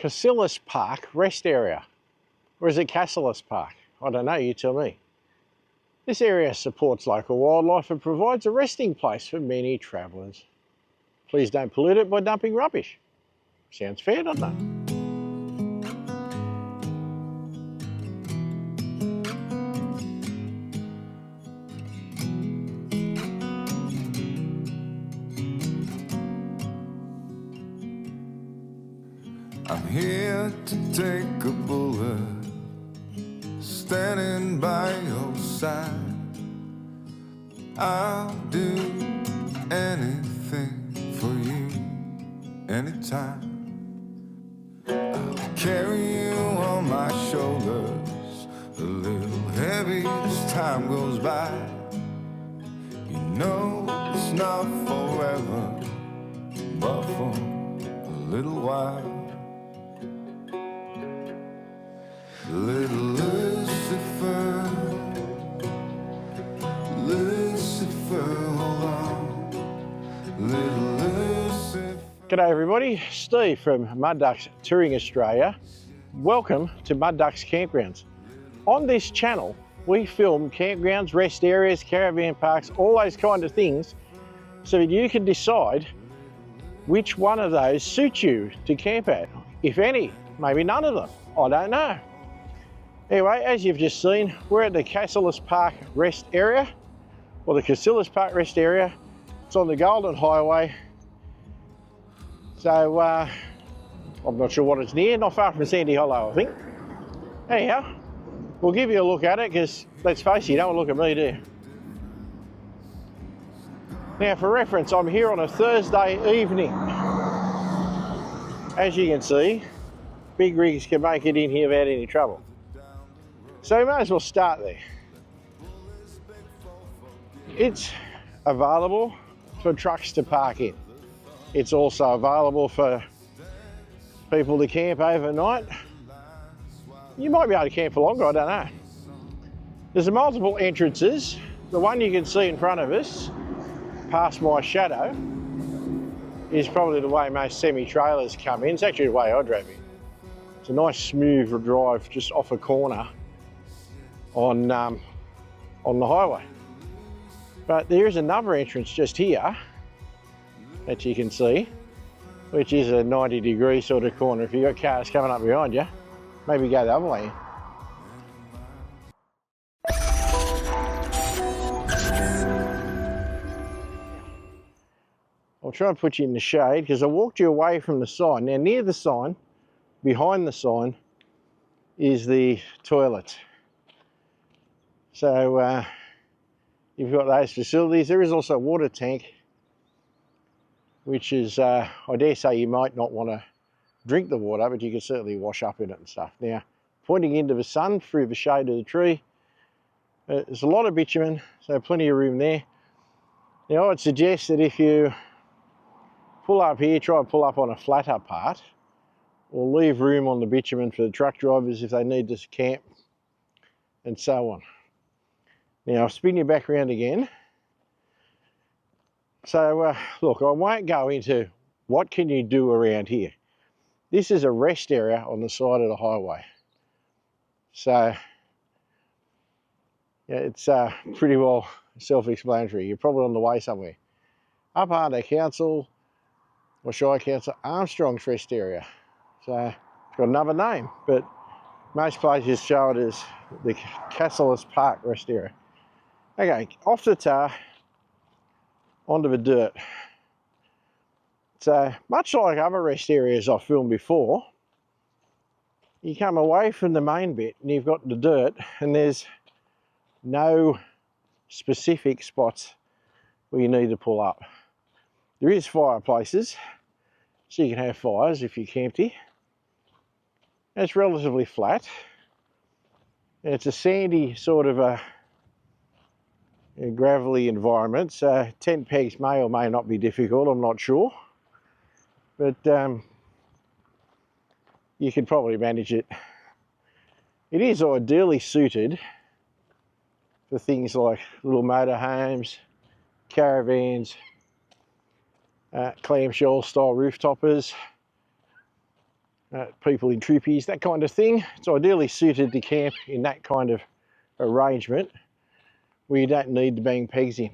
Cassilis Park rest area. Or is it Cassilis Park? I don't know, you tell me. This area supports local wildlife and provides a resting place for many travellers. Please don't pollute it by dumping rubbish. Sounds fair, doesn't it? I'm here to take a bullet, standing by your side. I'll do anything for you, anytime. I'll carry you on my shoulders, a little heavy as time goes by. You know it's not forever, but for a little while. Little Lucifer, Lucifer, hold on. Little Lucifer. G'day everybody, Steve from Mud Ducks Touring Australia. Welcome to Mud Ducks Campgrounds. On this channel, we film campgrounds, rest areas, caravan parks, all those kind of things, so that you can decide which one of those suits you to camp at. If any, maybe none of them, I don't know. Anyway, as you've just seen, we're at the Cassilis Park rest area, or the Cassilis Park rest area. It's on the Golden Highway. So, I'm not sure what it's near, not far from Sandy Hollow, I think. Anyhow, we'll give you a look at it, because let's face it, you don't want to look at me, do you? Now, for reference, I'm here on a Thursday evening. As you can see, big rigs can make it in here without any trouble. So you may as well start there. It's available for trucks to park in. It's also available for people to camp overnight. You might be able to camp for longer, I don't know. There's multiple entrances. The one you can see in front of us, past my shadow, is probably the way most semi-trailers come in. It's actually the way I drove in. It's a nice smooth drive just off a corner on the highway. But there is another entrance just here that you can see, which is a 90-degree sort of corner. If you've got cars coming up behind you, maybe go the other way. I'll try and put you in the shade because I walked you away from the sign. Now near the sign, behind the sign, is the toilet. So you've got those facilities. There is also a water tank, which is, I dare say you might not want to drink the water, but you can certainly wash up in it and stuff. Now, pointing into the sun through the shade of the tree, there's a lot of bitumen, so plenty of room there. Now, I'd suggest that if you pull up here, try and pull up on a flatter part, or leave room on the bitumen for the truck drivers if they need to camp, and so on. Now I'll spin you back around again. So look, I won't go into what can you do around here. This is a rest area on the side of the highway. So yeah, it's pretty well self-explanatory. You're probably on the way somewhere. Up under Council, or Shire Council, Armstrong's rest area. So it's got another name, but most places show it as the Cassilis Park rest area. Okay, off the tar, onto the dirt. So, much like other rest areas I've filmed before, you come away from the main bit and you've got the dirt, and there's no specific spots where you need to pull up. There is fireplaces, so you can have fires if you camped here. It's relatively flat. It's a sandy sort of a gravelly environment, so tent pegs may or may not be difficult, I'm not sure. But you could probably manage it. It is ideally suited for things like little motorhomes, caravans, clamshell style roof toppers, people in trippies, that kind of thing. It's ideally suited to camp in that kind of arrangement where you don't need to bang pegs in.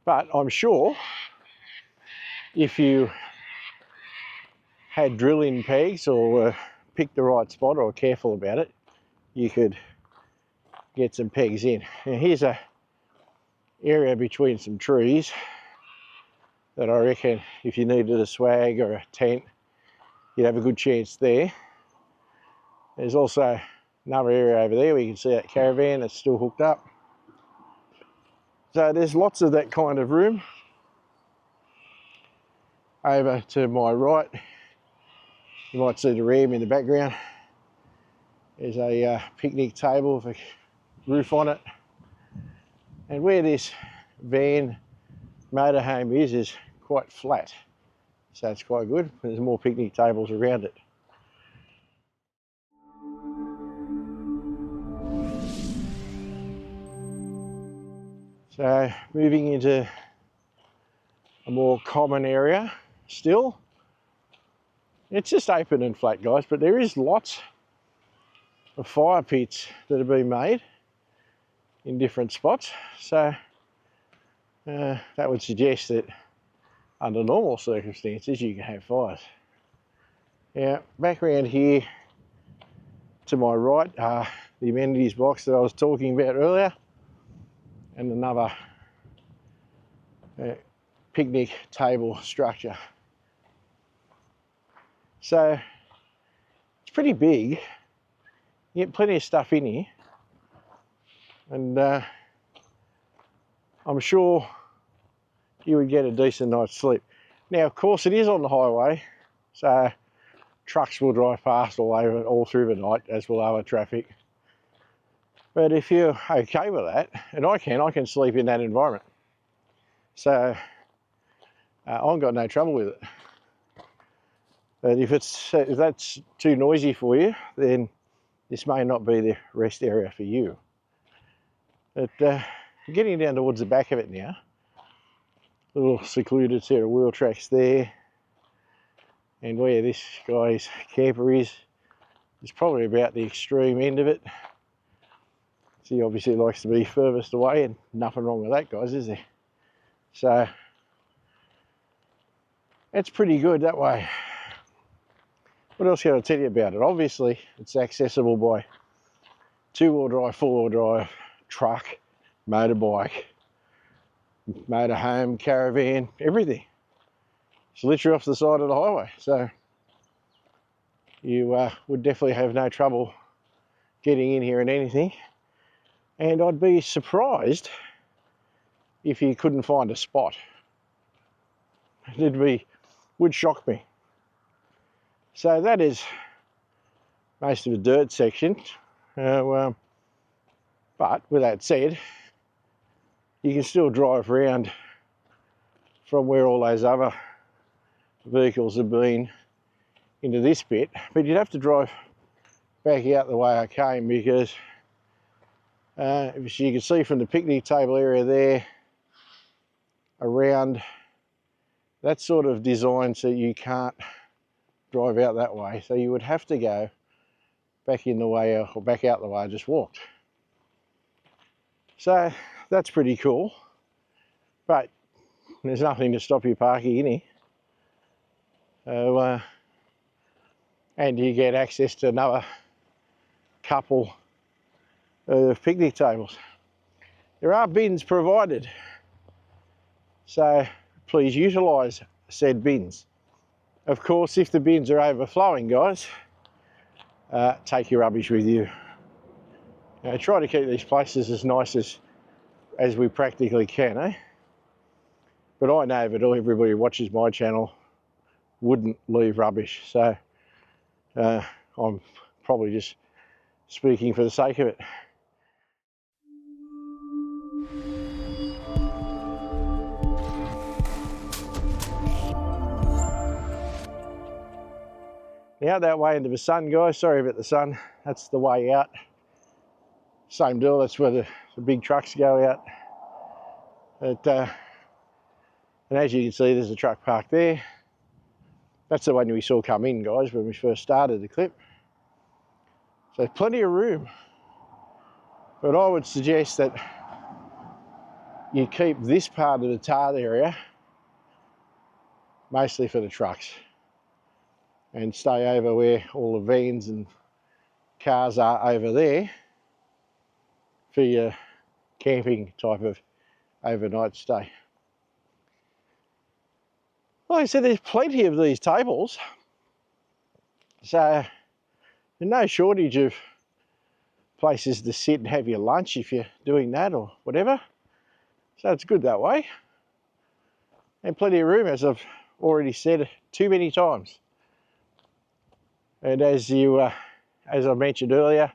But I'm sure if you had drill-in pegs or picked the right spot or careful about it, you could get some pegs in. Now here's a area between some trees that I reckon if you needed a swag or a tent, you'd have a good chance there. There's also another area over there where you can see that caravan that's still hooked up. So there's lots of that kind of room. Over to my right, you might see the ram in the background. There's a picnic table with a roof on it. And where this van motorhome is quite flat. So it's quite good. There's more picnic tables around it. So moving into a more common area still. It's just open and flat, guys, but there is lots of fire pits that have been made in different spots. So that would suggest that under normal circumstances you can have fires. Now back around here to my right, the amenities box that I was talking about earlier, and another picnic table structure. So it's pretty big. You get plenty of stuff in here, and I'm sure you would get a decent night's sleep. Now, of course, it is on the highway, so trucks will drive past all through the night, as will other traffic. But if you're okay with that, and I can sleep in that environment. So I've got no trouble with it. But if that's too noisy for you, then this may not be the rest area for you. But getting down towards the back of it now, little secluded set of wheel tracks there, and where this guy's camper is probably about the extreme end of it. So he obviously likes to be furthest away, and nothing wrong with that, guys, is there? So it's pretty good that way. What else can I tell you about it? Obviously, it's accessible by two-wheel drive, four-wheel drive, truck, motorbike, motorhome, caravan, everything. It's literally off the side of the highway, so you would definitely have no trouble getting in here and anything. And I'd be surprised if you couldn't find a spot. Would shock me. So that is most of the dirt section. But with that said, you can still drive around from where all those other vehicles have been into this bit, but you'd have to drive back out the way I came, because as you can see from the picnic table area there, around, that's sort of designed so you can't drive out that way, so you would have to go back in the way or back out the way I just walked. So that's pretty cool, but there's nothing to stop you parking in here. So, and you get access to another couple of picnic tables. There are bins provided, so please utilise said bins. Of course, if the bins are overflowing, guys, take your rubbish with you. Try to keep these places as nice as we practically can, eh? But I know that everybody who watches my channel wouldn't leave rubbish, so I'm probably just speaking for the sake of it. Now that way into the sun, guys, sorry about the sun, that's the way out. Same deal, that's where the big trucks go out. But, and as you can see, there's a truck parked there. That's the one we saw come in, guys, when we first started the clip. So plenty of room. But I would suggest that you keep this part of the tarred area mostly for the trucks and stay over where all the vans and cars are over there for your camping type of overnight stay. Like I said, there's plenty of these tables, so there's no shortage of places to sit and have your lunch if you're doing that or whatever. So it's good that way. And plenty of room, as I've already said too many times. And as I mentioned earlier,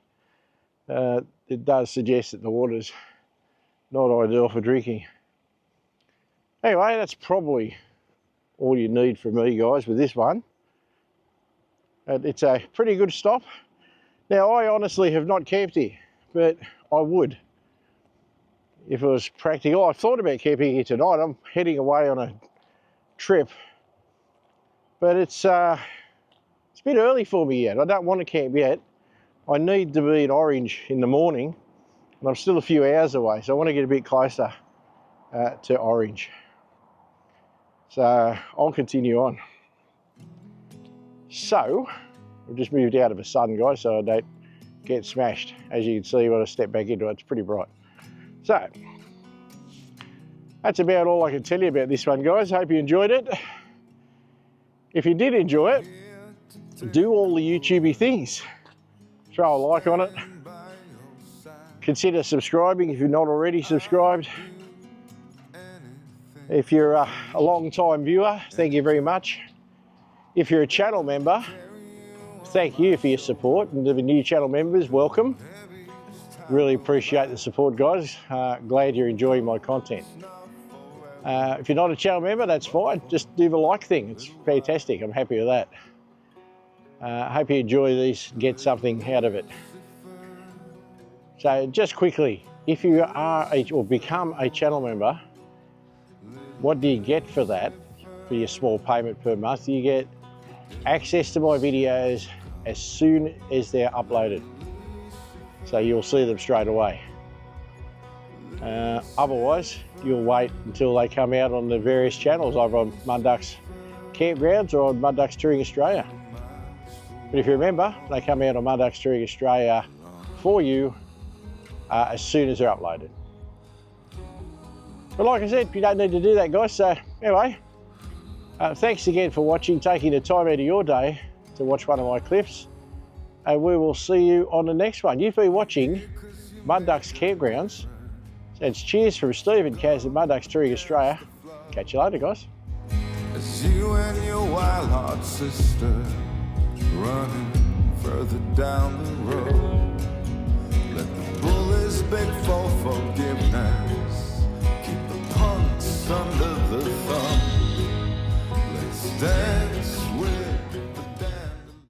it does suggest that the water's not ideal for drinking. Anyway, that's probably all you need from me, guys, with this one. It's a pretty good stop. Now, I honestly have not camped here, but I would if it was practical. I thought about camping here tonight. I'm heading away on a trip, but it's a bit early for me yet. I don't want to camp yet. I need to be in Orange in the morning, and I'm still a few hours away, so I want to get a bit closer to Orange. So I'll continue on. So I've just moved out of the sun, guys, so I don't get smashed. As you can see when I step back into it, it's pretty bright. So that's about all I can tell you about this one, guys. Hope you enjoyed it. If you did enjoy it, do all the YouTubey things. Throw a like on it. Consider subscribing if you're not already subscribed. If you're a long-time viewer, thank you very much. If you're a channel member, thank you for your support. And to the new channel members, welcome. Really appreciate the support, guys. Glad you're enjoying my content. If you're not a channel member, that's fine. Just do the like thing. It's fantastic. I'm happy with that. Hope you enjoy these, get something out of it. So just quickly, if you are or become a channel member, what do you get for that, for your small payment per month? You get access to my videos as soon as they're uploaded. So you'll see them straight away. Otherwise, you'll wait until they come out on the various channels, either on Mudduck's Campgrounds or on Mudduck's Touring Australia. But if you remember, they come out on Mudduck's Touring Australia for you as soon as they're uploaded. But like I said, you don't need to do that, guys. So anyway, thanks again for watching, taking the time out of your day to watch one of my clips. And we will see you on the next one. You've been watching Mudduck's Campgrounds. So it's cheers from Steve and Kaz at Mudduck's Touring Australia. Catch you later, guys. As you and your wild-heart sister running further down the road, let the bullies beg for